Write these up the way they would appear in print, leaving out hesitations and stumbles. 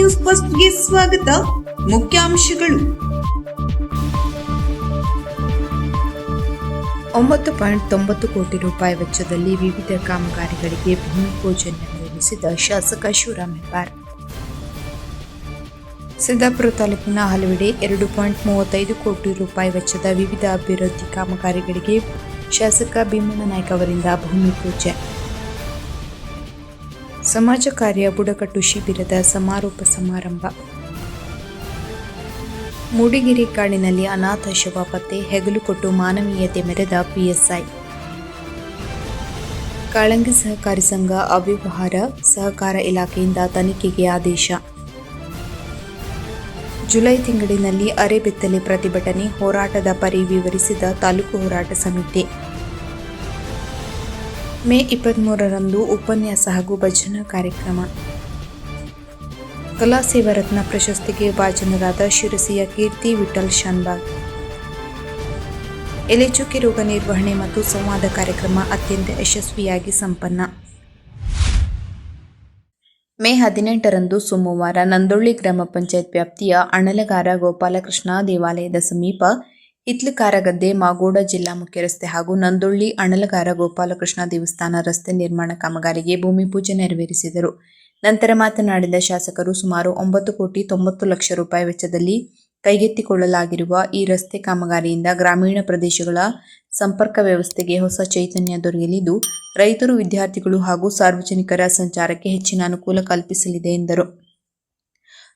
News ಫಸ್ಟ್ಗೆ ಸ್ವಾಗತ. ಮುಖ್ಯಾಂಶಗಳು. 9.90 ಕೋಟಿ ರೂಪಾಯಿ ವೆಚ್ಚದಲ್ಲಿ ವಿವಿಧ ಕಾಮಗಾರಿಗಳಿಗೆ ಭೂಮಿ ಪೂಜೆ ನೆರವೇರಿಸಿದ ಶಾಸಕ ಶಿವರಾಮ್ ಹೆಬ್ಬಾರ್. ಸಿದ್ದಾಪುರ ತಾಲೂಕಿನ ಹಲವೆಡೆ 2.35 ಕೋಟಿ ರೂಪಾಯಿ ವೆಚ್ಚದ ವಿವಿಧ ಅಭಿವೃದ್ಧಿ ಕಾಮಗಾರಿಗಳಿಗೆ ಶಾಸಕ ಭೀಮಣ್ಣ ನಾಯ್ಕ ಅವರಿಂದ ಭೂಮಿ ಪೂಜೆ. ಸಮಾಜ ಕಾರ್ಯ ಬುಡಕಟ್ಟು ಶಿಬಿರದ ಸಮಾರೋಪ ಸಮಾರಂಭ. ಮೂಡಿಗೆರೆ ಕಾಡಿನಲ್ಲಿ ಅನಾಥ ಶವ ಪತ್ತೆ, ಹೆಗಲು ಕೊಟ್ಟು ಮಾನವೀಯತೆ ಮೆರೆದ ಪಿಎಸ್ಐ. ಕಾಳಂಗಿ ಸಹಕಾರಿ ಸಂಘ ಅವ್ಯವಹಾರ ಸಹಕಾರ ಇಲಾಖೆಯಿಂದ ತನಿಖೆಗೆ ಆದೇಶ. ಜುಲೈ ತಿಂಗಳಿನಲ್ಲಿ ಅರೆಬೆತ್ತಲೆ ಪ್ರತಿಭಟನೆ, ಹೋರಾಟದ ಪರಿ ವಿವರಿಸಿದ ತಾಲೂಕು ಹೋರಾಟ ಸಮಿತಿ. ಮೇ 23ರಂದು ಉಪನ್ಯಾಸ ಹಾಗೂ ಭಜನಾ ಕಾರ್ಯಕ್ರಮ. ಕಲಾ ಸೇವಾ ರತ್ನ ಪ್ರಶಸ್ತಿಗೆ ಭಾಜನರಾದ ಶಿರಸಿಯ ಕೀರ್ತಿ ವಿಠಲ್ ಶಾನ್ಭಾಗ್. ಎಲೆಚುಕ್ಕೆ ರೋಗ ನಿರ್ವಹಣೆ ಮತ್ತು ಸಂವಾದ ಕಾರ್ಯಕ್ರಮ ಅತ್ಯಂತ ಯಶಸ್ವಿಯಾಗಿ ಸಂಪನ್ನ. ಮೇ 18ರಂದು ಸೋಮವಾರ ನಂದೊಳ್ಳಿ ಗ್ರಾಮ ಪಂಚಾಯತ್ ವ್ಯಾಪ್ತಿಯ ಅಣಲಗಾರ ಗೋಪಾಲಕೃಷ್ಣ ದೇವಾಲಯದ ಸಮೀಪ ಹಿತ್ಲುಕಾರಗದ್ದೆ ಮಾಗೋಡ ಜಿಲ್ಲಾ ಮುಖ್ಯ ರಸ್ತೆ ಹಾಗೂ ನಂದೊಳ್ಳಿ ಅಣಲಗಾರ ಗೋಪಾಲಕೃಷ್ಣ ದೇವಸ್ಥಾನ ರಸ್ತೆ ನಿರ್ಮಾಣ ಕಾಮಗಾರಿಗೆ ಭೂಮಿ ಪೂಜೆ ನೆರವೇರಿಸಿದರು. ನಂತರ ಮಾತನಾಡಿದ ಶಾಸಕರು, ಸುಮಾರು 9.90 ಕೋಟಿ ರೂಪಾಯಿ ವೆಚ್ಚದಲ್ಲಿ ಕೈಗೆತ್ತಿಕೊಳ್ಳಲಾಗಿರುವ ಈ ರಸ್ತೆ ಕಾಮಗಾರಿಯಿಂದ ಗ್ರಾಮೀಣ ಪ್ರದೇಶಗಳ ಸಂಪರ್ಕ ವ್ಯವಸ್ಥೆಗೆ ಹೊಸ ಚೈತನ್ಯ ದೊರೆಯಲಿದ್ದು, ರೈತರು, ವಿದ್ಯಾರ್ಥಿಗಳು ಹಾಗೂ ಸಾರ್ವಜನಿಕರ ಸಂಚಾರಕ್ಕೆ ಹೆಚ್ಚಿನ ಅನುಕೂಲ ಕಲ್ಪಿಸಲಿದೆ ಎಂದರು.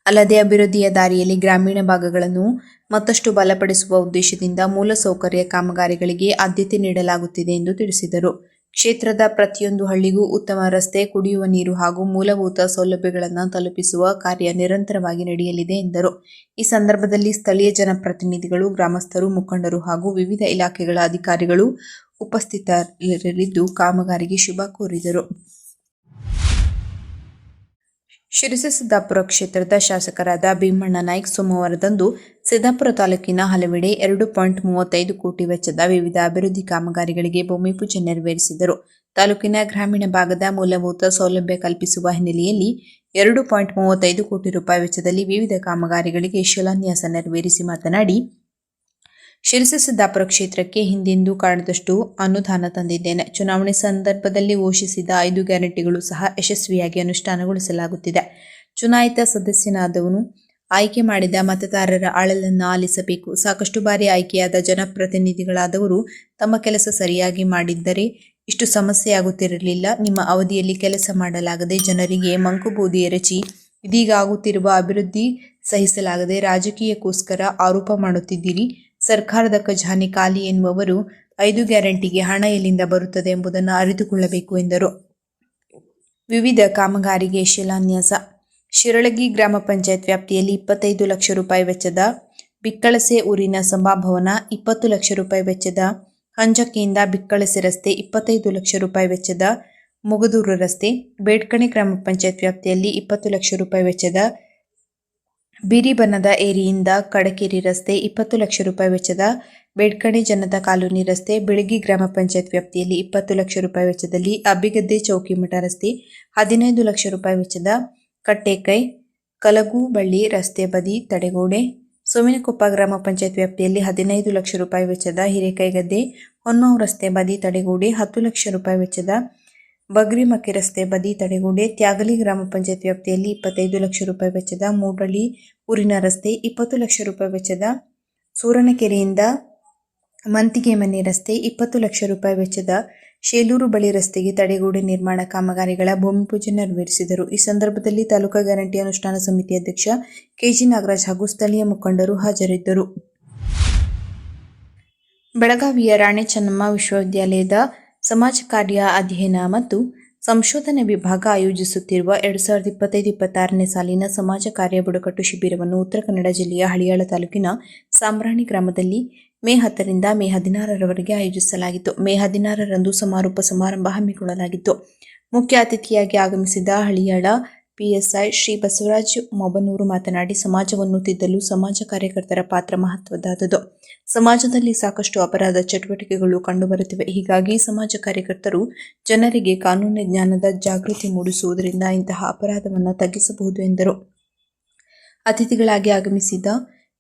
ಅಲ್ಲದೆ ಅಭಿವೃದ್ಧಿಯ ದಾರಿಯಲ್ಲಿ ಗ್ರಾಮೀಣ ಭಾಗಗಳನ್ನು ಮತ್ತಷ್ಟು ಬಲಪಡಿಸುವ ಉದ್ದೇಶದಿಂದ ಮೂಲಸೌಕರ್ಯ ಕಾಮಗಾರಿಗಳಿಗೆ ಆದ್ಯತೆ ನೀಡಲಾಗುತ್ತಿದೆ ಎಂದು ತಿಳಿಸಿದರು. ಕ್ಷೇತ್ರದ ಪ್ರತಿಯೊಂದು ಹಳ್ಳಿಗೂ ಉತ್ತಮ ರಸ್ತೆ, ಕುಡಿಯುವ ನೀರು ಹಾಗೂ ಮೂಲಭೂತ ಸೌಲಭ್ಯಗಳನ್ನು ತಲುಪಿಸುವ ಕಾರ್ಯ ನಿರಂತರವಾಗಿ ನಡೆಯಲಿದೆ ಎಂದರು. ಈ ಸಂದರ್ಭದಲ್ಲಿ ಸ್ಥಳೀಯ ಜನಪ್ರತಿನಿಧಿಗಳು, ಗ್ರಾಮಸ್ಥರು, ಮುಖಂಡರು ಹಾಗೂ ವಿವಿಧ ಇಲಾಖೆಗಳ ಅಧಿಕಾರಿಗಳು ಉಪಸ್ಥಿತರಿರಲಿದ್ದು ಕಾಮಗಾರಿಗೆ ಶುಭ ಕೋರಿದರು. ಶಿರಸಿ ಸಿದ್ದಾಪುರ ಕ್ಷೇತ್ರದ ಶಾಸಕರಾದ ಭೀಮಣ್ಣ ನಾಯ್ಕ ಸೋಮವಾರದಂದು ಸಿದ್ದಾಪುರ ತಾಲೂಕಿನ ಹಲವೆಡೆ 2.35 ಕೋಟಿ ವೆಚ್ಚದ ವಿವಿಧ ಅಭಿವೃದ್ಧಿ ಕಾಮಗಾರಿಗಳಿಗೆ ಭೂಮಿ ಪೂಜೆ ನೆರವೇರಿಸಿದರು. ತಾಲೂಕಿನ ಗ್ರಾಮೀಣ ಭಾಗದ ಮೂಲಭೂತ ಸೌಲಭ್ಯ ಕಲ್ಪಿಸುವ ಹಿನ್ನೆಲೆಯಲ್ಲಿ 2.35 ಕೋಟಿ ರೂಪಾಯಿ ವೆಚ್ಚದಲ್ಲಿ ವಿವಿಧ ಕಾಮಗಾರಿಗಳಿಗೆ ಶಿಲಾನ್ಯಾಸ ನೆರವೇರಿಸಿ ಮಾತನಾಡಿ, ಶಿರಸಿ ಸಿದ್ದಾಪುರ ಕ್ಷೇತ್ರಕ್ಕೆ ಹಿಂದೆಂದೂ ಕಾಣದಷ್ಟು ಅನುದಾನ ತಂದಿದ್ದೇನೆ. ಚುನಾವಣೆ ಸಂದರ್ಭದಲ್ಲಿ ಘೋಷಿಸಿದ 5 ಗ್ಯಾರಂಟಿಗಳು ಸಹ ಯಶಸ್ವಿಯಾಗಿ ಅನುಷ್ಠಾನಗೊಳಿಸಲಾಗುತ್ತಿದೆ. ಚುನಾಯಿತ ಸದಸ್ಯನಾದವನು ಆಯ್ಕೆ ಮಾಡಿದ ಮತದಾರರ ಅಳಲನ್ನು ಆಲಿಸಬೇಕು. ಸಾಕಷ್ಟು ಬಾರಿ ಆಯ್ಕೆಯಾದ ಜನಪ್ರತಿನಿಧಿಗಳಾದವರು ತಮ್ಮ ಕೆಲಸ ಸರಿಯಾಗಿ ಮಾಡಿದ್ದರೆ ಇಷ್ಟು ಸಮಸ್ಯೆಯಾಗುತ್ತಿರಲಿಲ್ಲ. ನಿಮ್ಮ ಅವಧಿಯಲ್ಲಿ ಕೆಲಸ ಮಾಡಲಾಗದೆ ಜನರಿಗೆ ಮಂಕುಬೂದಿ ಎರಚಿ ಇದೀಗ ಆಗುತ್ತಿರುವ ಅಭಿವೃದ್ಧಿ ಸಹಿಸಲಾಗದೆ ರಾಜಕೀಯಕ್ಕೋಸ್ಕರ ಆರೋಪ ಮಾಡುತ್ತಿದ್ದೀರಿ. ಸರ್ಕಾರದ ಖಜಾನೆ ಖಾಲಿ ಎನ್ನುವವರು 5 ಗ್ಯಾರಂಟಿಗೆ ಹಣ ಎಲ್ಲಿಂದ ಬರುತ್ತದೆ ಎಂಬುದನ್ನು ಅರಿತುಕೊಳ್ಳಬೇಕು ಎಂದರು. ವಿವಿಧ ಕಾಮಗಾರಿಗೆ ಶಿಲಾನ್ಯಾಸ. ಶಿರಳಗಿ ಗ್ರಾಮ ಪಂಚಾಯತ್ ವ್ಯಾಪ್ತಿಯಲ್ಲಿ 25 ಲಕ್ಷ ರೂಪಾಯಿ ವೆಚ್ಚದ ಬಿಕ್ಕಳಸೆ ಊರಿನ ಸಭಾಭವನ, 20 ಲಕ್ಷ ರೂಪಾಯಿ ವೆಚ್ಚದ ಹಂಜಕ್ಕಿಯಿಂದ ಬಿಕ್ಕಳಸೆ ರಸ್ತೆ, 25 ಲಕ್ಷ ರೂಪಾಯಿ ವೆಚ್ಚದ ಮುಗದೂರು ರಸ್ತೆ. ಬೇಡ್ಕಣೆ ಗ್ರಾಮ ಪಂಚಾಯತ್ ವ್ಯಾಪ್ತಿಯಲ್ಲಿ 20 ಲಕ್ಷ ರೂಪಾಯಿ ವೆಚ್ಚದ ಬಿರಿಬನದ ಏರಿಯಿಂದ ಕಡಕೇರಿ ರಸ್ತೆ, 20 ಲಕ್ಷ ರೂಪಾಯಿ ವೆಚ್ಚದ ಬೇಡ್ಕಣೆ ಜನತಾ ಕಾಲೋನಿ ರಸ್ತೆ. ಬೆಳಗಿ ಗ್ರಾಮ ಪಂಚಾಯತ್ ವ್ಯಾಪ್ತಿಯಲ್ಲಿ 20 ಲಕ್ಷ ರೂಪಾಯಿ ವೆಚ್ಚದಲ್ಲಿ ಅಬ್ಬಿಗದ್ದೆ ಚೌಕಿಮಠ ರಸ್ತೆ, 15 ಲಕ್ಷ ರೂಪಾಯಿ ವೆಚ್ಚದ ಕಟ್ಟೆಕೈ ಕಲಗುಬಳ್ಳಿ ರಸ್ತೆ ಬದಿ ತಡೆಗೋಡೆ. ಸೋಮಿನಕೊಪ್ಪ ಗ್ರಾಮ ಪಂಚಾಯತ್ ವ್ಯಾಪ್ತಿಯಲ್ಲಿ 15 ಲಕ್ಷ ರೂಪಾಯಿ ವೆಚ್ಚದ ಹಿರೇಕೈಗದ್ದೆ ಹೊನ್ನಾವ್ ರಸ್ತೆ ಬದಿ ತಡೆಗೋಡೆ, 10 ಲಕ್ಷ ರೂಪಾಯಿ ವೆಚ್ಚದ ಬಗ್ರಿಮಕ್ಕೆ ರಸ್ತೆ ಬದಿ ತಡೆಗೋಡೆ. ತ್ಯಾಗಲಿ ಗ್ರಾಮ ಪಂಚಾಯತ್ ವ್ಯಾಪ್ತಿಯಲ್ಲಿ 25 ಲಕ್ಷ ರೂಪಾಯಿ ವೆಚ್ಚದ ಮೂಡಳ್ಳಿ ಊರಿನ ರಸ್ತೆ, 20 ಲಕ್ಷ ರೂಪಾಯಿ ವೆಚ್ಚದ ಸೂರನಕೆರೆಯಿಂದ ಮಂತಿಗೆ ಮನೆ ರಸ್ತೆ, 20 ಲಕ್ಷ ರೂಪಾಯಿ ವೆಚ್ಚದ ಶೇಲೂರು ಬಳಿ ರಸ್ತೆಗೆ ತಡೆಗೋಡೆ ನಿರ್ಮಾಣ ಕಾಮಗಾರಿಗಳ ಭೂಮಿ ಪೂಜೆ ನೆರವೇರಿಸಿದರು. ಈ ಸಂದರ್ಭದಲ್ಲಿ ತಾಲೂಕಾ ಗ್ಯಾರಂಟಿ ಅನುಷ್ಠಾನ ಸಮಿತಿ ಅಧ್ಯಕ್ಷ ಕೆಜಿ ನಾಗರಾಜ್ ಹಾಗೂ ಸ್ಥಳೀಯ ಮುಖಂಡರು ಹಾಜರಿದ್ದರು. ಬೆಳಗಾವಿಯ ರಾಣಿ ಚೆನ್ನಮ್ಮ ವಿಶ್ವವಿದ್ಯಾಲಯದ ಸಮಾಜ ಕಾರ್ಯ ಅಧ್ಯಯನ ಮತ್ತು ಸಂಶೋಧನೆ ವಿಭಾಗ ಆಯೋಜಿಸುತ್ತಿರುವ 2025-26ನೇ ಸಾಲಿನ ಸಮಾಜ ಕಾರ್ಯ ಬುಡಕಟ್ಟು ಶಿಬಿರವನ್ನು ಉತ್ತರ ಕನ್ನಡ ಜಿಲ್ಲೆಯ ಹಳಿಯಾಳ ತಾಲೂಕಿನ ಸಾಂಬ್ರಾಣಿ ಗ್ರಾಮದಲ್ಲಿ ಮೇ 10ರಿಂದ ಮೇ 16ರವರೆಗೆ ಆಯೋಜಿಸಲಾಗಿತ್ತು. ಮೇ 16ರಂದು ಸಮಾರೋಪ ಸಮಾರಂಭ ಹಮ್ಮಿಕೊಳ್ಳಲಾಗಿತ್ತು. ಮುಖ್ಯ ಅತಿಥಿಯಾಗಿ ಆಗಮಿಸಿದ ಹಳಿಯಾಳ ಪಿಎಸ್ಐ ಶ್ರೀ ಬಸವರಾಜ್ ಮೊಬನೂರು ಮಾತನಾಡಿ, ಸಮಾಜವನ್ನು ತಿದ್ದಲು ಸಮಾಜ ಕಾರ್ಯಕರ್ತರ ಪಾತ್ರ ಮಹತ್ವದ್ದಾದುದು. ಸಮಾಜದಲ್ಲಿ ಸಾಕಷ್ಟು ಅಪರಾಧ ಚಟುವಟಿಕೆಗಳು ಕಂಡುಬರುತ್ತಿವೆ. ಹೀಗಾಗಿ ಸಮಾಜ ಕಾರ್ಯಕರ್ತರು ಜನರಿಗೆ ಕಾನೂನು ಜ್ಞಾನದ ಜಾಗೃತಿ ಮೂಡಿಸುವುದರಿಂದ ಇಂತಹ ಅಪರಾಧವನ್ನು ತಗ್ಗಿಸಬಹುದು ಎಂದರು. ಅತಿಥಿಗಳಾಗಿ ಆಗಮಿಸಿದ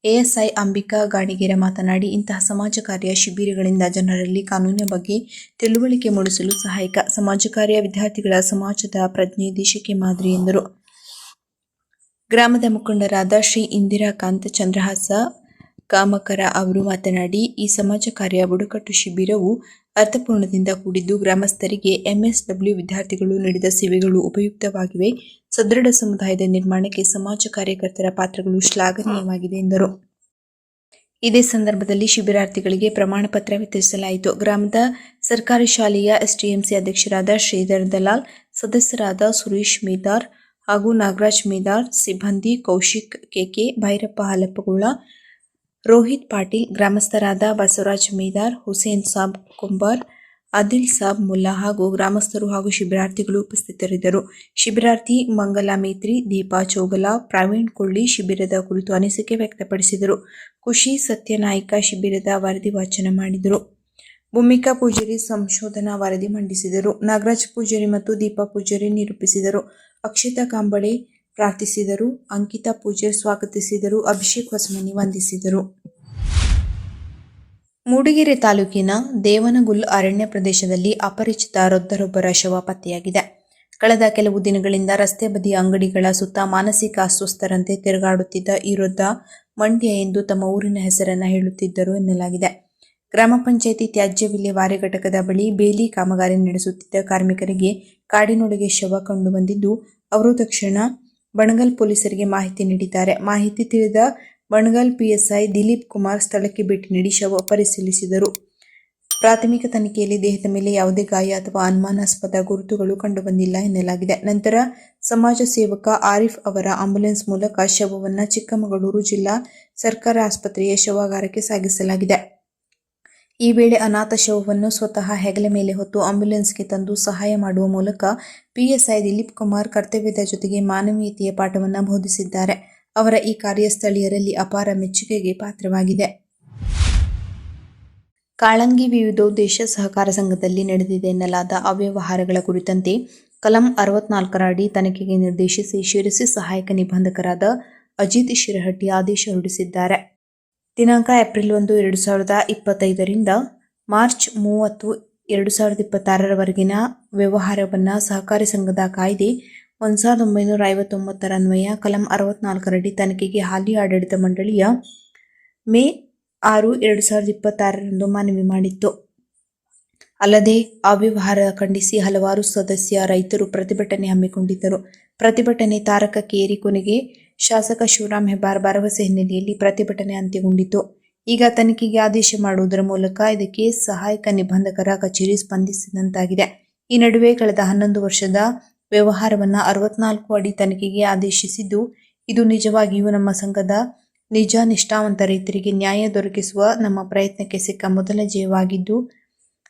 ಎಎಸ್ಐ ಅಂಬಿಕಾ ಗಾಣಿಗೇರ ಮಾತನಾಡಿ, ಇಂತಹ ಸಮಾಜ ಕಾರ್ಯ ಶಿಬಿರಗಳಿಂದ ಜನರಲ್ಲಿ ಕಾನೂನಿನ ಬಗ್ಗೆ ತಿಳುವಳಿಕೆ ಮೂಡಿಸಲು ಸಹಾಯಕ. ಸಮಾಜ ಕಾರ್ಯ ವಿದ್ಯಾರ್ಥಿಗಳ ಸಮಾಜದ ಪ್ರಜ್ಞೆ ದೇಶಕ್ಕೆ ಮಾದರಿ ಎಂದರು. ಗ್ರಾಮದ ಮುಖಂಡರಾದ ಶ್ರೀ ಇಂದಿರಾಕಾಂತ್ ಚಂದ್ರಹಾಸ ಕಾಮಕರ ಅವರು ಮಾತನಾಡಿ, ಈ ಸಮಾಜ ಕಾರ್ಯ ಬುಡಕಟ್ಟು ಶಿಬಿರವು ಅರ್ಥಪೂರ್ಣದಿಂದ ಕೂಡಿದ್ದು ಗ್ರಾಮಸ್ಥರಿಗೆ ಎಂಎಸ್ಡಬ್ಲ್ಯೂ ವಿದ್ಯಾರ್ಥಿಗಳು ನೀಡಿದ ಸೇವೆಗಳು ಉಪಯುಕ್ತವಾಗಿವೆ. ಸದೃಢ ಸಮುದಾಯದ ನಿರ್ಮಾಣಕ್ಕೆ ಸಮಾಜ ಕಾರ್ಯಕರ್ತರ ಪಾತ್ರಗಳು ಶ್ಲಾಘನೀಯವಾಗಿದೆ ಎಂದರು. ಇದೇ ಸಂದರ್ಭದಲ್ಲಿ ಶಿಬಿರಾರ್ಥಿಗಳಿಗೆ ಪ್ರಮಾಣ ಪತ್ರ ವಿತರಿಸಲಾಯಿತು. ಗ್ರಾಮದ ಸರ್ಕಾರಿ ಶಾಲೆಯ ಎಸ್ಟಿಎಂಸಿ ಅಧ್ಯಕ್ಷರಾದ ಶ್ರೀಧರ್ ದಲಾಲ್, ಸದಸ್ಯರಾದ ಸುರೇಶ್ ಮೇದಾರ್ ಹಾಗೂ ನಾಗರಾಜ್ ಮೇದಾರ್, ಸಿಬ್ಬಂದಿ ಕೌಶಿಕ್ ಕೆಕೆ, ಭೈರಪ್ಪ ಹಲಪಗೋಳ, ರೋಹಿತ್ ಪಾಟೀಲ್, ಗ್ರಾಮಸ್ಥರಾದ ಬಸವರಾಜ್ ಮೇದಾರ್, ಹುಸೇನ್ ಸಾಬ್ ಕುಂಬಾರ್, ಆದಿಲ್ ಸಾಬ್ ಮುಲ್ಲಾ ಹಾಗೂ ಗ್ರಾಮಸ್ಥರು ಹಾಗೂ ಶಿಬಿರಾರ್ಥಿಗಳು ಉಪಸ್ಥಿತರಿದ್ದರು. ಶಿಬಿರಾರ್ಥಿ ಮಂಗಲಾ ಮೇತ್ರಿ, ದೀಪಾ ಚೋಗಲ, ಪ್ರವೀಣ್ ಕೊಳ್ಳಿ ಶಿಬಿರದ ಕುರಿತು ಅನಿಸಿಕೆ ವ್ಯಕ್ತಪಡಿಸಿದರು. ಖುಷಿ ಸತ್ಯನಾಯ್ಕ ಶಿಬಿರದ ವರದಿ ವಾಚನ ಮಾಡಿದರು. ಭೂಮಿಕಾ ಪೂಜಾರಿ ಸಂಶೋಧನಾ ವರದಿ ಮಂಡಿಸಿದರು. ನಾಗರಾಜ್ ಪೂಜಾರಿ ಮತ್ತು ದೀಪಾ ಪೂಜಾರಿ ನಿರೂಪಿಸಿದರು. ಅಕ್ಷತಾ ಕಾಂಬಳೆ ಪ್ರಾರ್ಥಿಸಿದರು. ಅಂಕಿತಾ ಪೂಜಾರಿ ಸ್ವಾಗತಿಸಿದರು. ಅಭಿಷೇಕ್ ಹೊಸಮನಿ ವಂದಿಸಿದರು. ಮೂಡಿಗೆರೆ ತಾಲೂಕಿನ ದೇವನಗುಲ್ ಅರಣ್ಯ ಪ್ರದೇಶದಲ್ಲಿ ಅಪರಿಚಿತ ವೃದ್ಧರೊಬ್ಬರ ಶವ ಪತ್ತೆಯಾಗಿದೆ. ಕಳೆದ ಕೆಲವು ದಿನಗಳಿಂದ ರಸ್ತೆ ಬದಿಯ ಅಂಗಡಿಗಳ ಸುತ್ತ ಮಾನಸಿಕ ಅಸ್ವಸ್ಥರಂತೆ ತಿರುಗಾಡುತ್ತಿದ್ದ ಈ ವೃದ್ಧ ಮಂಡ್ಯ ಎಂದು ತಮ್ಮ ಊರಿನ ಹೆಸರನ್ನು ಹೇಳುತ್ತಿದ್ದರು ಎನ್ನಲಾಗಿದೆ. ಗ್ರಾಮ ಪಂಚಾಯಿತಿ ತ್ಯಾಜ್ಯ ವಿಲೇವಾರಿ ಘಟಕದ ಬಳಿ ಬೇಲಿ ಕಾಮಗಾರಿ ನಡೆಸುತ್ತಿದ್ದ ಕಾರ್ಮಿಕರಿಗೆ ಕಾಡಿನೊಳಗೆ ಶವ ಕಂಡು ಬಂದಿದ್ದು, ಅವರು ತಕ್ಷಣ ಬಣಗಲ್ ಪೊಲೀಸರಿಗೆ ಮಾಹಿತಿ ನೀಡಿದ್ದಾರೆ. ಮಾಹಿತಿ ತಿಳಿದ ಬಣಗಲ್ ಪಿಎಸ್ಐ ದಿಲೀಪ್ ಕುಮಾರ್ ಸ್ಥಳಕ್ಕೆ ಭೇಟಿ ನೀಡಿ ಶವ ಪರಿಶೀಲಿಸಿದರು. ಪ್ರಾಥಮಿಕ ತನಿಖೆಯಲ್ಲಿ ದೇಹದ ಮೇಲೆ ಯಾವುದೇ ಗಾಯ ಅಥವಾ ಅನುಮಾನಾಸ್ಪದ ಗುರುತುಗಳು ಕಂಡುಬಂದಿಲ್ಲ ಎನ್ನಲಾಗಿದೆ. ನಂತರ ಸಮಾಜ ಸೇವಕ ಆರಿಫ್ ಅವರ ಆಂಬ್ಯುಲೆನ್ಸ್ ಮೂಲಕ ಶವವನ್ನು ಚಿಕ್ಕಮಗಳೂರು ಜಿಲ್ಲಾ ಸರ್ಕಾರಿ ಆಸ್ಪತ್ರೆಯ ಶವಾಗಾರಕ್ಕೆ ಸಾಗಿಸಲಾಗಿದೆ. ಈ ವೇಳೆ ಅನಾಥ ಶವವನ್ನು ಸ್ವತಃ ಹೆಗಲ ಮೇಲೆ ಹೊತ್ತು ಆಂಬ್ಯುಲೆನ್ಸ್ಗೆ ತಂದು ಸಹಾಯ ಮಾಡುವ ಮೂಲಕ ಪಿಎಸ್ಐ ದಿಲೀಪ್ ಕುಮಾರ್ ಕರ್ತವ್ಯದ ಜೊತೆಗೆ ಮಾನವೀಯತೆಯ ಪಾಠವನ್ನು ಬೋಧಿಸಿದ್ದಾರೆ. ಅವರ ಈ ಕಾರ್ಯ ಸ್ಥಳೀಯರಲ್ಲಿ ಅಪಾರ ಮೆಚ್ಚುಗೆಗೆ ಪಾತ್ರವಾಗಿದೆ. ಕಾಳಂಗಿ ವಿವಿಧೋದ್ದೇಶ ಸಹಕಾರ ಸಂಘದಲ್ಲಿ ನಡೆದಿದೆ ಎನ್ನಲಾದ ಅವ್ಯವಹಾರಗಳ ಕುರಿತಂತೆ ಕಲಂ 64ರ ಅಡಿ ತನಿಖೆಗೆ ನಿರ್ದೇಶಿಸಿ ಶಿರಸಿ ಸಹಾಯಕ ನಿಬಂಧಕರಾದ ಅಜಿತ್ ಶಿರಹಟ್ಟಿ ಆದೇಶ ಹೊರಡಿಸಿದ್ದಾರೆ. ದಿನಾಂಕ ಏಪ್ರಿಲ್ 1, 2025ರಿಂದ ಮಾರ್ಚ್ 30, 2026ರವರೆಗಿನ ವ್ಯವಹಾರವನ್ನು ಸಹಕಾರಿ ಸಂಘದ ಕಾಯ್ದೆ 1959 ಅನ್ವಯ ಕಲಂ 64ರಡಿ ತನಿಖೆಗೆ ಹಾಲಿ ಆಡಳಿತ ಮಂಡಳಿಯ ಮೇ 6, 2026ರಂದು ಮನವಿ ಮಾಡಿತ್ತು. ಅಲ್ಲದೆ ಅವ್ಯವಹಾರ ಖಂಡಿಸಿ ಹಲವಾರು ಸದಸ್ಯ ರೈತರು ಪ್ರತಿಭಟನೆ ಹಮ್ಮಿಕೊಂಡಿದ್ದರು. ಪ್ರತಿಭಟನೆ ತಾರಕಕ್ಕೇರಿ ಕೊನೆಗೆ ಶಾಸಕ ಶಿವರಾಮ್ ಹೆಬ್ಬಾರ್ ಭರವಸೆ ಹಿನ್ನೆಲೆಯಲ್ಲಿ ಪ್ರತಿಭಟನೆ ಅಂತ್ಯಗೊಂಡಿತು. ಈಗ ತನಿಖೆಗೆ ಆದೇಶ ಮಾಡುವುದರ ಮೂಲಕ ಇದಕ್ಕೆ ಸಹಾಯಕ ನಿಬಂಧಕರ ಕಚೇರಿ ಸ್ಪಂದಿಸಿದಂತಾಗಿದೆ. ಈ ನಡುವೆ ಕಳೆದ 11 ವರ್ಷದ ವ್ಯವಹಾರವನ್ನು 64 ಅಡಿ ತನಿಖೆಗೆ ಆದೇಶಿಸಿದ್ದು, ಇದು ನಿಜವಾಗಿಯೂ ನಮ್ಮ ಸಂಘದ ನಿಜ ನಿಷ್ಠಾವಂತ ರೈತರಿಗೆ ನ್ಯಾಯ ದೊರಕಿಸುವ ನಮ್ಮ ಪ್ರಯತ್ನಕ್ಕೆ ಸಿಕ್ಕ ಮೊದಲ ಜಯವಾಗಿದ್ದು,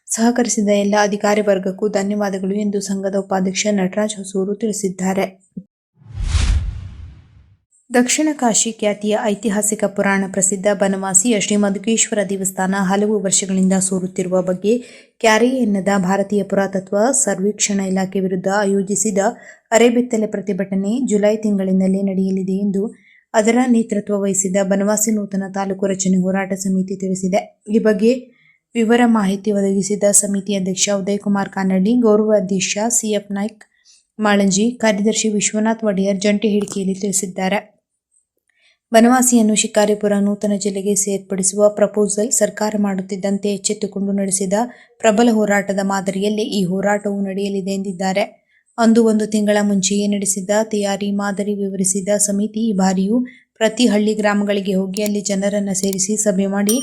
ಸಹಕರಿಸಿದ ಎಲ್ಲ ಅಧಿಕಾರಿ ವರ್ಗಕ್ಕೂ ಧನ್ಯವಾದಗಳು ಎಂದು ಸಂಘದ ಉಪಾಧ್ಯಕ್ಷ ನಟರಾಜ್ ಹೊಸೂರು ತಿಳಿಸಿದ್ದಾರೆ. ದಕ್ಷಿಣ ಕಾಶಿ ಖ್ಯಾತಿಯ ಐತಿಹಾಸಿಕ ಪುರಾಣ ಪ್ರಸಿದ್ಧ ಬನವಾಸಿಯ ಶ್ರೀಮದ್ದುಗೇಶ್ವರ ದೇವಸ್ಥಾನ ಹಲವು ವರ್ಷಗಳಿಂದ ಸೋರುತ್ತಿರುವ ಬಗ್ಗೆ ಕ್ಯಾರೆ ಎನ್ನದ ಭಾರತೀಯ ಪುರಾತತ್ವ ಸರ್ವೇಕ್ಷಣಾ ಇಲಾಖೆ ವಿರುದ್ಧ ಆಯೋಜಿಸಿದ ಅರೆಬೆತ್ತಲೆ ಪ್ರತಿಭಟನೆ ಜುಲೈ ತಿಂಗಳಿನಲ್ಲೇ ನಡೆಯಲಿದೆ ಎಂದು ಅದರ ನೇತೃತ್ವ ವಹಿಸಿದ ಬನವಾಸಿ ನೂತನ ತಾಲೂಕು ರಚನೆ ಹೋರಾಟ ಸಮಿತಿ ತಿಳಿಸಿದೆ. ಈ ಬಗ್ಗೆ ವಿವರ ಮಾಹಿತಿ ಒದಗಿಸಿದ ಸಮಿತಿ ಅಧ್ಯಕ್ಷ ಉದಯಕುಮಾರ್ ಕಾನಳ್ಳಿ, ಗೌರವ ಅಧ್ಯಕ್ಷ ಸಿಎಫ್ ನಾಯ್ಕ್ ಮಾಳಂಜಿ, ಕಾರ್ಯದರ್ಶಿ ವಿಶ್ವನಾಥ್ ಒಡೆಯರ್ ಜಂಟಿ ಹೇಳಿಕೆಯಲ್ಲಿ ತಿಳಿಸಿದ್ದಾರೆ. ಬನವಾಸಿಯನ್ನು ಶಿಕಾರಿಪುರ ನೂತನ ಜಿಲ್ಲೆಗೆ ಸೇರ್ಪಡಿಸುವ ಪ್ರಪೋಸಲ್ ಸರ್ಕಾರ ಮಾಡುತ್ತಿದ್ದಂತೆ ಎಚ್ಚೆತ್ತುಕೊಂಡು ನಡೆಸಿದ ಪ್ರಬಲ ಹೋರಾಟದ ಮಾದರಿಯಲ್ಲೇ ಈ ಹೋರಾಟವು ನಡೆಯಲಿದೆ ಎಂದಿದ್ದಾರೆ. ಅಂದು 1 ತಿಂಗಳ ಮುಂಚೆಯೇ ನಡೆಸಿದ ತಯಾರಿ ಮಾದರಿ ವಿವರಿಸಿದ ಸಮಿತಿ ಈ ಬಾರಿಯೂ ಪ್ರತಿ ಹಳ್ಳಿ ಗ್ರಾಮಗಳಿಗೆ ಹೋಗಿ ಅಲ್ಲಿ ಜನರನ್ನು ಸೇರಿಸಿ ಸಭೆ ಮಾಡಿ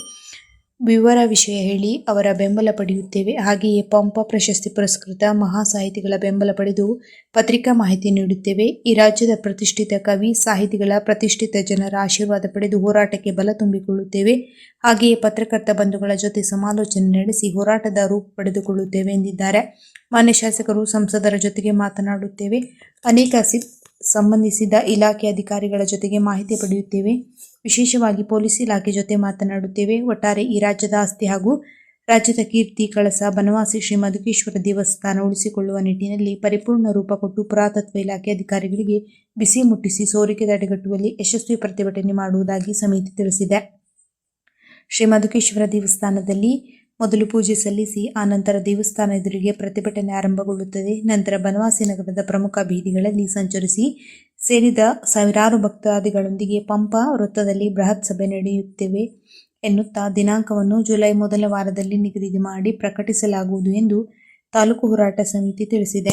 ವಿವರ ವಿಷಯ ಹೇಳಿ ಅವರ ಬೆಂಬಲ ಪಡೆಯುತ್ತೇವೆ. ಹಾಗೆಯೇ ಪಂಪ ಪ್ರಶಸ್ತಿ ಪುರಸ್ಕೃತ ಮಹಾ ಸಾಹಿತಿಗಳ ಬೆಂಬಲ ಪಡೆದು ಪತ್ರಿಕಾ ಮಾಹಿತಿ ನೀಡುತ್ತೇವೆ. ಈ ರಾಜ್ಯದ ಪ್ರತಿಷ್ಠಿತ ಕವಿ ಸಾಹಿತಿಗಳ ಪ್ರತಿಷ್ಠಿತ ಜನರ ಆಶೀರ್ವಾದ ಪಡೆದು ಹೋರಾಟಕ್ಕೆ ಬಲ ತುಂಬಿಕೊಳ್ಳುತ್ತೇವೆ. ಹಾಗೆಯೇ ಪತ್ರಕರ್ತ ಬಂಧುಗಳ ಜೊತೆ ಸಮಾಲೋಚನೆ ನಡೆಸಿ ಹೋರಾಟದ ರೂಪ ಪಡೆದುಕೊಳ್ಳುತ್ತೇವೆ ಎಂದಿದ್ದಾರೆ. ಮಾನ್ಯ ಶಾಸಕರು, ಸಂಸದರ ಜೊತೆಗೆ ಮಾತನಾಡುತ್ತೇವೆ. ಅನೇಕ ಸಂಬಂಧಿಸಿದ ಇಲಾಖೆ ಅಧಿಕಾರಿಗಳ ಜೊತೆಗೆ ಮಾಹಿತಿ ಪಡೆಯುತ್ತೇವೆ. ವಿಶೇಷವಾಗಿ ಪೊಲೀಸ್ ಇಲಾಖೆ ಜೊತೆ ಮಾತನಾಡುತ್ತೇವೆ. ಒಟ್ಟಾರೆ ಈ ರಾಜ್ಯದ ಆಸ್ತಿ ಹಾಗೂ ರಾಜ್ಯದ ಕೀರ್ತಿ ಕಳಸ ಬನವಾಸಿ ಶ್ರೀ ಮಧುಕೇಶ್ವರ ದೇವಸ್ಥಾನ ಉಳಿಸಿಕೊಳ್ಳುವ ನಿಟ್ಟಿನಲ್ಲಿ ಪರಿಪೂರ್ಣ ರೂಪ ಕೊಟ್ಟು ಪುರಾತತ್ವ ಇಲಾಖೆ ಅಧಿಕಾರಿಗಳಿಗೆ ಬಿಸಿ ಮುಟ್ಟಿಸಿ ಸೋರಿಕೆ ತಡೆಗಟ್ಟುವಲ್ಲಿ ಯಶಸ್ವಿ ಪ್ರತಿಭಟನೆ ಮಾಡುವುದಾಗಿ ಸಮಿತಿ ತಿಳಿಸಿದೆ. ಶ್ರೀ ಮಧುಕೇಶ್ವರ ದೇವಸ್ಥಾನದಲ್ಲಿ ಮೊದಲು ಪೂಜೆ ಸಲ್ಲಿಸಿ ಆನಂತರ ದೇವಸ್ಥಾನ ಎದುರಿಗೆ ಪ್ರತಿಭಟನೆ ಆರಂಭಗೊಳ್ಳುತ್ತದೆ. ನಂತರ ಬನವಾಸಿ ನಗರದ ಪ್ರಮುಖ ಬೀದಿಗಳಲ್ಲಿ ಸಂಚರಿಸಿ ಸೇರಿದ ಸಾವಿರಾರು ಭಕ್ತಾದಿಗಳೊಂದಿಗೆ ಪಂಪಾ ವೃತ್ತದಲ್ಲಿ ಬೃಹತ್ ಸಭೆ ನಡೆಯುತ್ತೇವೆ ಎನ್ನುತ್ತಾ ದಿನಾಂಕವನ್ನು ಜುಲೈ ಮೊದಲ ವಾರದಲ್ಲಿ ನಿಗದಿ ಮಾಡಿ ಪ್ರಕಟಿಸಲಾಗುವುದು ಎಂದು ತಾಲೂಕು ಹೋರಾಟ ಸಮಿತಿ ತಿಳಿಸಿದೆ.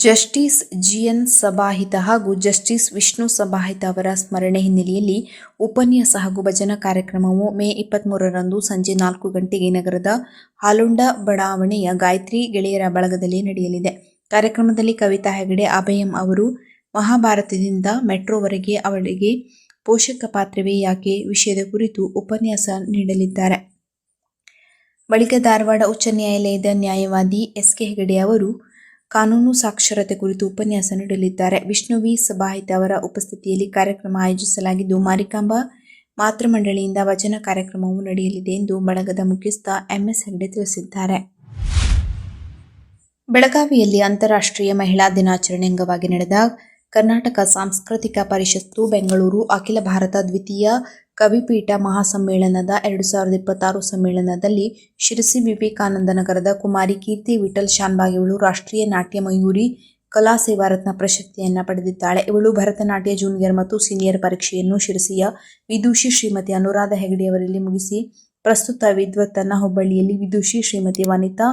ಜಸ್ಟಿಸ್ ಜಿಎನ್ ಸಭಾಹಿತ ಹಾಗೂ ಜಸ್ಟಿಸ್ ವಿಷ್ಣು ಸಭಾಹಿತ ಅವರ ಸ್ಮರಣೆ ಹಿನ್ನೆಲೆಯಲ್ಲಿ ಉಪನ್ಯಾಸ ಹಾಗೂ ಭಜನಾ ಕಾರ್ಯಕ್ರಮವು ಮೇ 23ರಂದು ಸಂಜೆ 4 ಗಂಟೆಗೆ ನಗರದ ಹಾಲುಂಡ ಬಡಾವಣೆಯ ಗಾಯತ್ರಿ ಗೆಳೆಯರ ಬಳಗದಲ್ಲಿ ನಡೆಯಲಿದೆ. ಕಾರ್ಯಕ್ರಮದಲ್ಲಿ ಕವಿತಾ ಹೆಗಡೆ ಅಭಯಂ ಅವರು ಮಹಾಭಾರತದಿಂದ ಮೆಟ್ರೋವರೆಗೆ ಅವಳಿಗೆ ಪೋಷಕ ಪಾತ್ರವೇ ಯಾಕೆ ವಿಷಯದ ಕುರಿತು ಉಪನ್ಯಾಸ ನೀಡಲಿದ್ದಾರೆ. ಬಳಿಕ ಧಾರವಾಡ ಉಚ್ಚ ನ್ಯಾಯಾಲಯದ ನ್ಯಾಯವಾದಿ ಎಸ್.ಕೆ. ಹೆಗಡೆ ಅವರು ಕಾನೂನು ಸಾಕ್ಷರತೆ ಕುರಿತು ಉಪನ್ಯಾಸ ನೀಡಲಿದ್ದಾರೆ. ವಿಷ್ಣು ವಿ. ಸಭಾಹಿತ ಅವರ ಉಪಸ್ಥಿತಿಯಲ್ಲಿ ಕಾರ್ಯಕ್ರಮ ಆಯೋಜಿಸಲಾಗಿದ್ದು, ಮಾರಿಕಾಂಬಾ ಮಾತೃಮಂಡಳಿಯಿಂದ ವಚನ ಕಾರ್ಯಕ್ರಮವೂ ನಡೆಯಲಿದೆ ಎಂದು ಬಳಗದ ಮುಖ್ಯಸ್ಥ ಎಂ.ಎಸ್. ಹೆಗಡೆ ತಿಳಿಸಿದ್ದಾರೆ. ಬೆಳಗಾವಿಯಲ್ಲಿ ಅಂತಾರಾಷ್ಟ್ರೀಯ ಮಹಿಳಾ ದಿನಾಚರಣೆ ಅಂಗವಾಗಿ ನಡೆದ ಕರ್ನಾಟಕ ಸಾಂಸ್ಕೃತಿಕ ಪರಿಷತ್ತು ಬೆಂಗಳೂರು ಅಖಿಲ ಭಾರತ ದ್ವಿತೀಯ ಕವಿಪೀಠ ಮಹಾಸಮ್ಮೇಳನದ 2026 ಸಮ್ಮೇಳನದಲ್ಲಿ ಶಿರಸಿ ವಿವೇಕಾನಂದ ನಗರದ ಕುಮಾರಿ ಕೀರ್ತಿ ವಿಠಲ್ ಶಾನ್ಭಾಗ್ ಇವಳು ರಾಷ್ಟ್ರೀಯ ನಾಟ್ಯ ಮಯೂರಿ ಕಲಾ ಸೇವಾ ರತ್ನ ಪ್ರಶಸ್ತಿಯನ್ನು ಪಡೆದಿದ್ದಾಳೆ. ಇವಳು ಭರತನಾಟ್ಯ ಜೂನಿಯರ್ ಮತ್ತು ಸೀನಿಯರ್ ಪರೀಕ್ಷೆಯನ್ನು ಶಿರಸಿಯ ವಿದೂಷಿ ಶ್ರೀಮತಿ ಅನುರಾಧ ಹೆಗಡೆಯವರಲ್ಲಿ ಮುಗಿಸಿ ಪ್ರಸ್ತುತ ವಿದ್ವತ್ತನ್ನ ಹುಬ್ಬಳ್ಳಿಯಲ್ಲಿ ವಿದೂಷಿ ಶ್ರೀಮತಿ ವನಿತಾ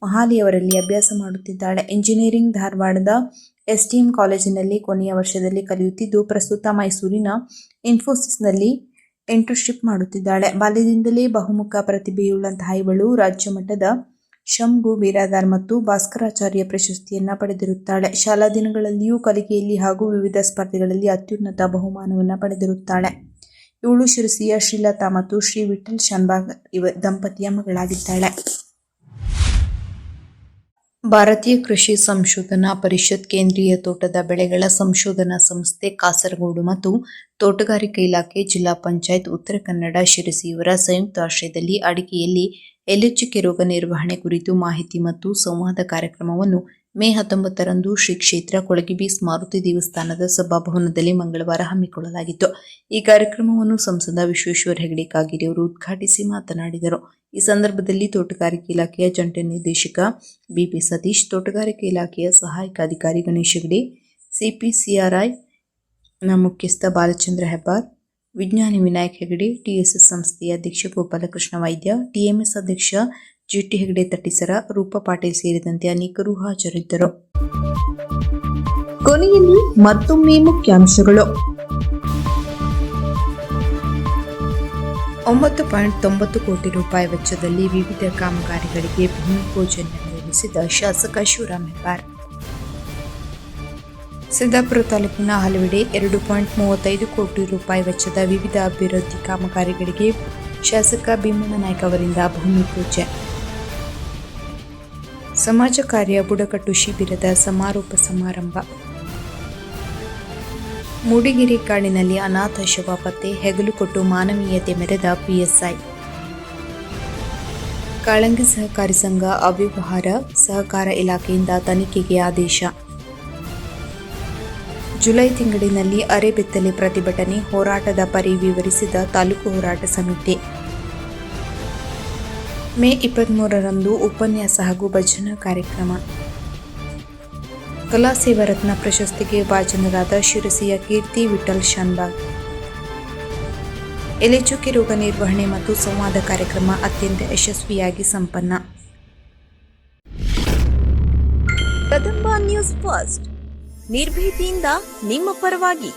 ಮಹಾಲಿಯವರಲ್ಲಿ ಅಭ್ಯಾಸ ಮಾಡುತ್ತಿದ್ದಾಳೆ. ಇಂಜಿನಿಯರಿಂಗ್ ಧಾರವಾಡದ ಎಸ್ಡಿಎಂ ಕಾಲೇಜಿನಲ್ಲಿ ಕೊನೆಯ ವರ್ಷದಲ್ಲಿ ಕಲಿಯುತ್ತಿದ್ದು, ಪ್ರಸ್ತುತ ಮೈಸೂರಿನ ಇನ್ಫೋಸಿಸ್ನಲ್ಲಿ ಇಂಟರ್ನ್ಶಿಪ್ ಮಾಡುತ್ತಿದ್ದಾಳೆ. ಬಾಲ್ಯದಿಂದಲೇ ಬಹುಮುಖ ಪ್ರತಿಭೆಯುಳ್ಳಂತಹ ಇವಳು ರಾಜ್ಯ ಮಟ್ಟದ ಶಂಭು ಬಿರಾದಾರ್ ಮತ್ತು ಭಾಸ್ಕರಾಚಾರ್ಯ ಪ್ರಶಸ್ತಿಯನ್ನು ಪಡೆದಿರುತ್ತಾಳೆ. ಶಾಲಾ ದಿನಗಳಲ್ಲಿಯೂ ಕಲಿಕೆಯಲ್ಲಿ ಹಾಗೂ ವಿವಿಧ ಸ್ಪರ್ಧೆಗಳಲ್ಲಿ ಅತ್ಯುನ್ನತ ಬಹುಮಾನವನ್ನು ಪಡೆದಿರುತ್ತಾಳೆ. ಇವಳು ಶಿರಸಿಯ ಶ್ರೀಲತಾ ಮತ್ತು ಶ್ರೀ ವಿಠಲ್ ಶಾನ್ಭಾಗ್ ದಂಪತಿಯ ಮಗಳಾಗಿದ್ದಾಳೆ. ಭಾರತೀಯ ಕೃಷಿ ಸಂಶೋಧನಾ ಪರಿಷತ್, ಕೇಂದ್ರೀಯ ತೋಟದ ಬೆಳೆಗಳ ಸಂಶೋಧನಾ ಸಂಸ್ಥೆ ಕಾಸರಗೋಡು ಮತ್ತು ತೋಟಗಾರಿಕೆ ಇಲಾಖೆ, ಜಿಲ್ಲಾ ಪಂಚಾಯತ್ ಉತ್ತರ ಕನ್ನಡ ಶಿರಸಿ ಇವರ ಸಂಯುಕ್ತ ಆಶ್ರಯದಲ್ಲಿ ಅಡಿಕೆಯಲ್ಲಿ ಎಲೆಚುಕ್ಕೆ ರೋಗ ನಿರ್ವಹಣೆ ಕುರಿತು ಮಾಹಿತಿ ಮತ್ತು ಸಂವಾದ ಕಾರ್ಯಕ್ರಮವನ್ನು ಮೇ 19ರಂದು ಶ್ರೀ ಕ್ಷೇತ್ರ ಕೊಳಗಿಬೀಸ್ ಮಾರುತಿ ದೇವಸ್ಥಾನದ ಸಭಾಭವನದಲ್ಲಿ ಮಂಗಳವಾರ ಹಮ್ಮಿಕೊಳ್ಳಲಾಗಿತ್ತು. ಈ ಕಾರ್ಯಕ್ರಮವನ್ನು ಸಂಸದ ವಿಶ್ವೇಶ್ವರ ಹೆಗಡೆ ಕಾಗೇರಿ ಅವರು ಉದ್ಘಾಟಿಸಿ ಮಾತನಾಡಿದರು. ಈ ಸಂದರ್ಭದಲ್ಲಿ ತೋಟಗಾರಿಕೆ ಇಲಾಖೆಯ ಜಂಟಿ ನಿರ್ದೇಶಕ ಬಿಪಿ ಸತೀಶ್, ತೋಟಗಾರಿಕೆ ಇಲಾಖೆಯ ಸಹಾಯಕ ಅಧಿಕಾರಿ ಗಣೇಶ್ ಹೆಗಡೆ, ಸಿಪಿಸಿಆರ್ಐ ನ ಮುಖ್ಯಸ್ಥ ಬಾಲಚಂದ್ರ ಹೆಬ್ಬಾರ್, ವಿಜ್ಞಾನಿ ವಿನಾಯಕ್ ಹೆಗಡೆ, ಟಿಎಸ್ಎಸ್ ಸಂಸ್ಥೆಯ ಅಧ್ಯಕ್ಷ ಗೋಪಾಲಕೃಷ್ಣ ವೈದ್ಯ, ಟಿಎಂಎಸ್ ಅಧ್ಯಕ್ಷ ಜಿಟಿ ಹೆಗಡೆ ತಟ್ಟಿಸರ, ರೂಪಾ ಪಾಟೀಲ್ ಸೇರಿದಂತೆ ಅನೇಕರು ಹಾಜರಿದ್ದರು. ಕೊನೆಯಲ್ಲಿ ಮತ್ತೊಮ್ಮೆ ಮುಖ್ಯಾಂಶಗಳು. 9.90 ಕೋಟಿ ರೂಪಾಯಿ ವೆಚ್ಚದಲ್ಲಿ ವಿವಿಧ ಕಾಮಗಾರಿಗಳಿಗೆ ಭೂಮಿ ಪೂಜೆ ನೆರವೇರಿಸಿದ ಶಾಸಕ ಶಿವರಾಮ್ ಹೆಬ್ಬಾರ್. ಸಿದ್ದಾಪುರ ತಾಲೂಕಿನ ಹಲವೆಡೆ 2.35 ಕೋಟಿ ರೂಪಾಯಿ ವೆಚ್ಚದ ವಿವಿಧ ಅಭಿವೃದ್ಧಿ ಕಾಮಗಾರಿಗಳಿಗೆ ಶಾಸಕ ಭೀಮಣ್ಣ ನಾಯ್ಕ ಅವರಿಂದ ಭೂಮಿ ಪೂಜೆ. ಸಮಾಜ ಕಾರ್ಯ ಬುಡಕಟ್ಟು ಶಿಬಿರದ ಸಮಾರೋಪ ಸಮಾರಂಭ. ಮೂಡಿಗೆರೆ ಕಾಡಿನಲ್ಲಿ ಅನಾಥ ಶವ ಪತ್ತೆ, ಹೆಗಲು ಕೊಟ್ಟು ಮಾನವೀಯತೆ ಮೆರೆದ ಪಿಎಸ್ಐ. ಕಾಳಂಗಿ ಸಹಕಾರಿ ಸಂಘ ಅವ್ಯವಹಾರ ಸಹಕಾರ ಇಲಾಖೆಯಿಂದ ತನಿಖೆಗೆ ಆದೇಶ. ಜುಲೈ ತಿಂಗಳಿನಲ್ಲಿ ಅರೆಬೆತ್ತಲೆ ಪ್ರತಿಭಟನೆ, ಹೋರಾಟದ ಪರಿ ವಿವರಿಸಿದ ತಾಲೂಕು ಹೋರಾಟ ಸಮಿತಿ. ಮೇ 23ರಂದು ಉಪನ್ಯಾಸ ಹಾಗೂ ಭಜನಾ ಕಾರ್ಯಕ್ರಮ. ಕಲಾ ಸೇವಾ ರತ್ನ ಪ್ರಶಸ್ತಿಗೆ ಭಾಜನರಾದ ಶಿರಸಿಯ ಕೀರ್ತಿ ವಿಠಲ್ ಶಾನ್ಭಾಗ್. ಎಲೆಚುಕ್ಕೆ ರೋಗ ನಿರ್ವಹಣೆ ಮತ್ತು ಸಂವಾದ ಕಾರ್ಯಕ್ರಮ ಅತ್ಯಂತ ಯಶಸ್ವಿಯಾಗಿ ಸಂಪನ್ನ. ಕದಂಬ ನ್ಯೂಸ್ ಫಸ್ಟ್, ನಿರ್ಭೀತಿಯಿಂದ ನಿಮ್ಮ ಪರವಾಗಿ.